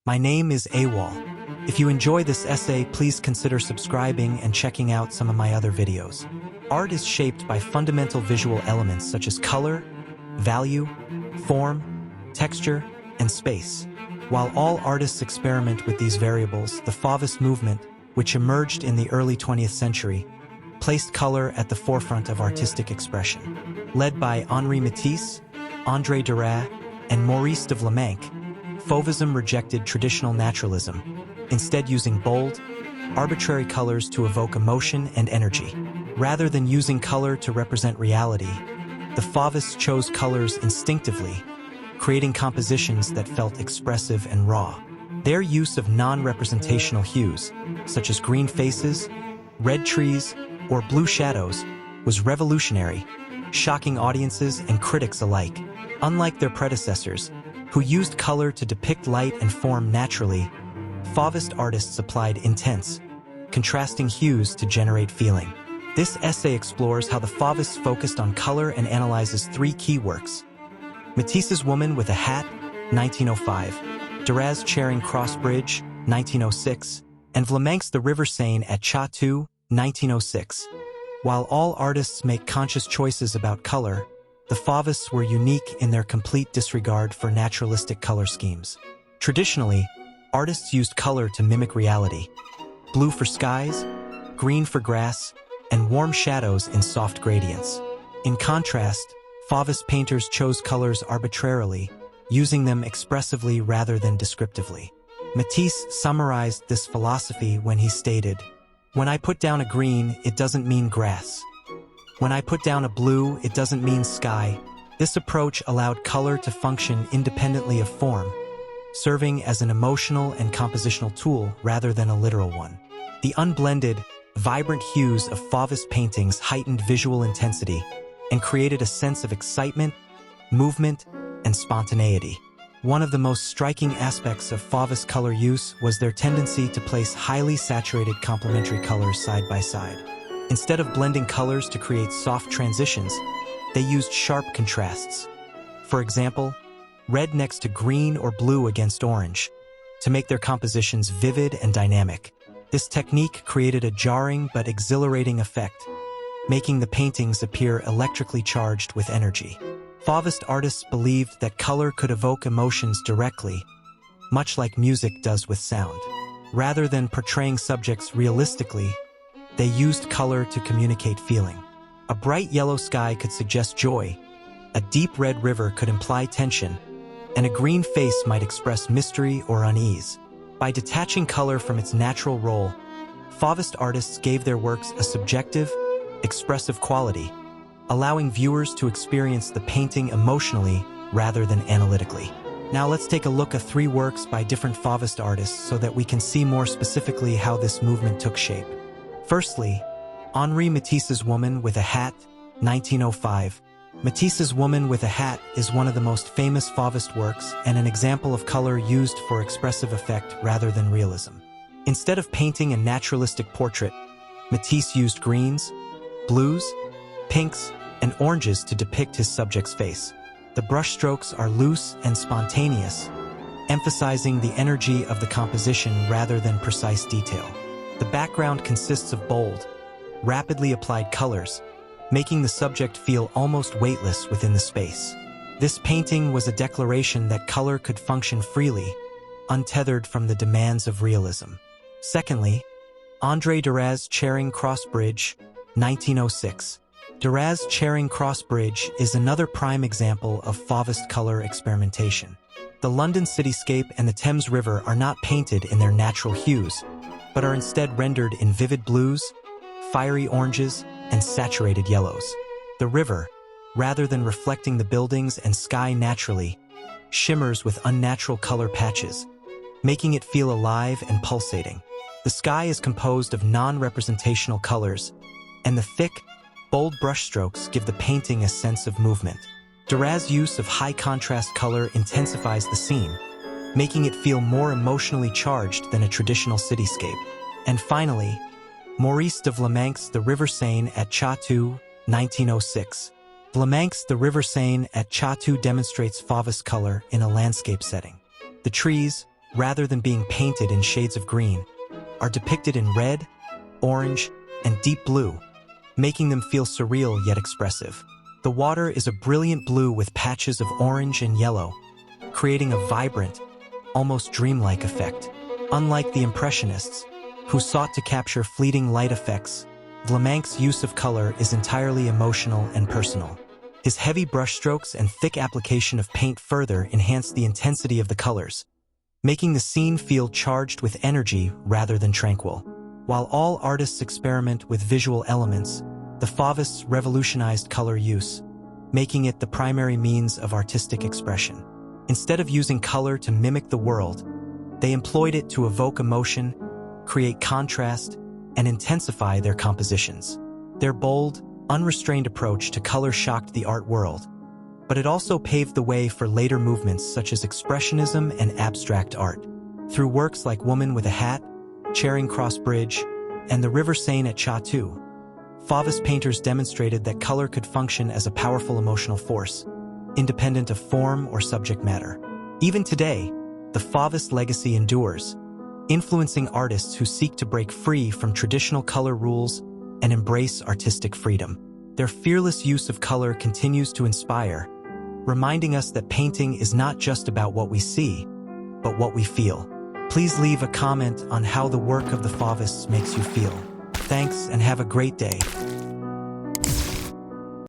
My name is AWOL. If you enjoy this essay, please consider subscribing and checking out some of my other videos. Art is shaped by fundamental visual elements such as color, value, form, texture, and space. While all artists experiment with these variables, the Fauvist movement, which emerged in the early 20th century, placed color at the forefront of artistic expression. Led by Henri Matisse, André Derain, and Maurice de Vlaminck, Fauvism rejected traditional naturalism, instead using bold, arbitrary colors to evoke emotion and energy. Rather than using color to represent reality, the Fauvists chose colors instinctively, creating compositions that felt expressive and raw. Their use of non-representational hues, such as green faces, red trees, or blue shadows, was revolutionary, shocking audiences and critics alike. Unlike their predecessors, who used color to depict light and form naturally, Fauvist artists applied intense, contrasting hues to generate feeling. This essay explores how the Fauvists focused on color and analyzes three key works: Matisse's Woman with a Hat, 1905, Derain's Charing Cross Bridge, 1906, and Vlaminck's The River Seine at Chatou, 1906. While all artists make conscious choices about color, the Fauvists were unique in their complete disregard for naturalistic color schemes. Traditionally, artists used color to mimic reality: blue for skies, green for grass, and warm shadows in soft gradients. In contrast, Fauvist painters chose colors arbitrarily, using them expressively rather than descriptively. Matisse summarized this philosophy when he stated, "When I put down a green, it doesn't mean grass. When I put down a blue, it doesn't mean sky." This approach allowed color to function independently of form, serving as an emotional and compositional tool rather than a literal one. The unblended, vibrant hues of Fauvist paintings heightened visual intensity and created a sense of excitement, movement, and spontaneity. One of the most striking aspects of Fauvist color use was their tendency to place highly saturated complementary colors side by side. Instead of blending colors to create soft transitions, they used sharp contrasts. For example, red next to green or blue against orange, to make their compositions vivid and dynamic. This technique created a jarring but exhilarating effect, making the paintings appear electrically charged with energy. Fauvist artists believed that color could evoke emotions directly, much like music does with sound. Rather than portraying subjects realistically, they used color to communicate feeling. A bright yellow sky could suggest joy, a deep red river could imply tension, and a green face might express mystery or unease. By detaching color from its natural role, Fauvist artists gave their works a subjective, expressive quality, allowing viewers to experience the painting emotionally rather than analytically. Now let's take a look at three works by different Fauvist artists so that we can see more specifically how this movement took shape. Firstly, Henri Matisse's Woman with a Hat, 1905. Matisse's Woman with a Hat is one of the most famous Fauvist works and an example of color used for expressive effect rather than realism. Instead of painting a naturalistic portrait, Matisse used greens, blues, pinks, and oranges to depict his subject's face. The brushstrokes are loose and spontaneous, emphasizing the energy of the composition rather than precise detail. The background consists of bold, rapidly applied colors, making the subject feel almost weightless within the space. This painting was a declaration that color could function freely, untethered from the demands of realism. Secondly, André Derain's Charing Cross Bridge, 1906. Derain's Charing Cross Bridge is another prime example of Fauvist color experimentation. The London cityscape and the Thames River are not painted in their natural hues, but are instead rendered in vivid blues, fiery oranges, and saturated yellows. The river, rather than reflecting the buildings and sky naturally, shimmers with unnatural color patches, making it feel alive and pulsating. The sky is composed of non-representational colors, and the thick, bold brushstrokes give the painting a sense of movement. Derain's use of high-contrast color intensifies the scene, making it feel more emotionally charged than a traditional cityscape. And finally, Maurice de Vlaminck's The River Seine at Chatou, 1906. Vlaminck's The River Seine at Chatou demonstrates Fauvist color in a landscape setting. The trees, rather than being painted in shades of green, are depicted in red, orange, and deep blue, making them feel surreal yet expressive. The water is a brilliant blue with patches of orange and yellow, creating a vibrant, almost dreamlike effect. Unlike the Impressionists, who sought to capture fleeting light effects, Vlaminck's use of color is entirely emotional and personal. His heavy brushstrokes and thick application of paint further enhance the intensity of the colors, making the scene feel charged with energy rather than tranquil. While all artists experiment with visual elements, the Fauvists revolutionized color use, making it the primary means of artistic expression. Instead of using color to mimic the world, they employed it to evoke emotion, create contrast, and intensify their compositions. Their bold, unrestrained approach to color shocked the art world, but it also paved the way for later movements such as Expressionism and Abstract art. Through works like Woman with a Hat, Charing Cross Bridge, and the River Seine at Chatou, Fauvist painters demonstrated that color could function as a powerful emotional force, independent of form or subject matter. Even today, the Fauvist legacy endures, influencing artists who seek to break free from traditional color rules and embrace artistic freedom. Their fearless use of color continues to inspire, reminding us that painting is not just about what we see, but what we feel. Please leave a comment on how the work of the Fauvists makes you feel. Thanks and have a great day.